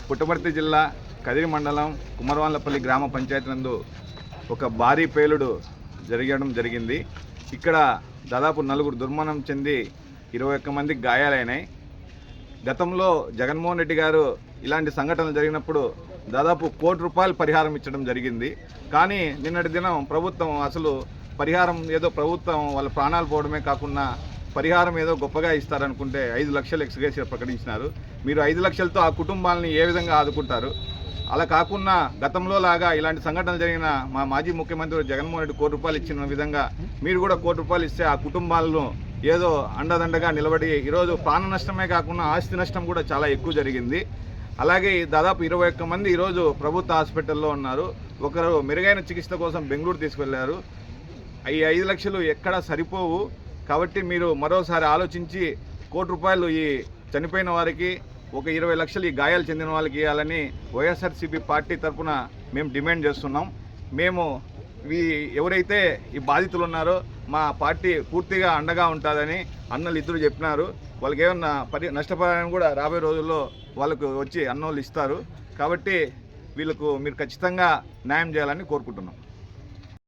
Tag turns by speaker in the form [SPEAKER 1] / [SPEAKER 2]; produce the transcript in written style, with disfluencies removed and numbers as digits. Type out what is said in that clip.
[SPEAKER 1] పుట్టపర్తి జిల్లా కదిరి మండలం కుమరవాన్లపల్లి గ్రామ పంచాయతీ నందు ఒక భారీ పేలుడు జరిగింది. ఇక్కడ దాదాపు 4 దుర్మరణం చెంది 21 మందికి గాయాలైనాయి. గతంలో జగన్మోహన్ రెడ్డి గారు ఇలాంటి సంఘటనలు జరిగినప్పుడు దాదాపు ₹1 కోటి పరిహారం ఇచ్చడం జరిగింది. కానీ నిన్నటి దినం ప్రభుత్వం అసలు పరిహారం ఏదో ప్రభుత్వం వాళ్ళ ప్రాణాలు పోవడమే కాకుండా పరిహారం ఏదో గొప్పగా ఇస్తారనుకుంటే 5 లక్షలు ఎక్స్గ్రేషియా ప్రకటించినారు. మీరు 5 లక్షలతో ఆ కుటుంబాలని ఏ విధంగా ఆదుకుంటారు? అలా కాకుండా గతంలో లాగా ఇలాంటి సంఘటనలు జరిగిన మా మాజీ ముఖ్యమంత్రి జగన్మోహన్ రెడ్డి ₹1 కోటి ఇచ్చిన విధంగా మీరు కూడా ₹1 కోటి ఇస్తే ఆ కుటుంబాలను ఏదో అండదండగా నిలబడి ఈరోజు ప్రాణ నష్టమే కాకుండా ఆస్తి నష్టం కూడా చాలా ఎక్కువ జరిగింది. అలాగే దాదాపు 21 మంది ఈరోజు ప్రభుత్వ హాస్పిటల్లో ఉన్నారు. ఒకరు మెరుగైన చికిత్స కోసం బెంగళూరు తీసుకువెళ్లారు. ఈ 5 లక్షలు ఎక్కడా సరిపోవు. కాబట్టి మీరు మరోసారి ఆలోచించి ₹1 కోటి ఈ చనిపోయిన వారికి, ఒక 20 లక్షలు ఈ గాయాలు చెందిన వాళ్ళకి ఇవ్వాలని వైఎస్ఆర్సీపీ పార్టీ తరఫున మేము డిమాండ్ చేస్తున్నాం. మేము ఎవరైతే ఈ బాధితులు ఉన్నారో మా పార్టీ పూర్తిగా అండగా ఉంటుందని అన్నలు ఇద్దరు చెప్పినారు. వాళ్ళకి ఏమన్నా నష్టపరిహారం కూడా రాబోయే రోజుల్లో వాళ్ళకు వచ్చి అన్నోళ్ళు ఇస్తారు. కాబట్టి వీళ్ళకు మీరు ఖచ్చితంగా న్యాయం చేయాలని కోరుకుంటున్నాం.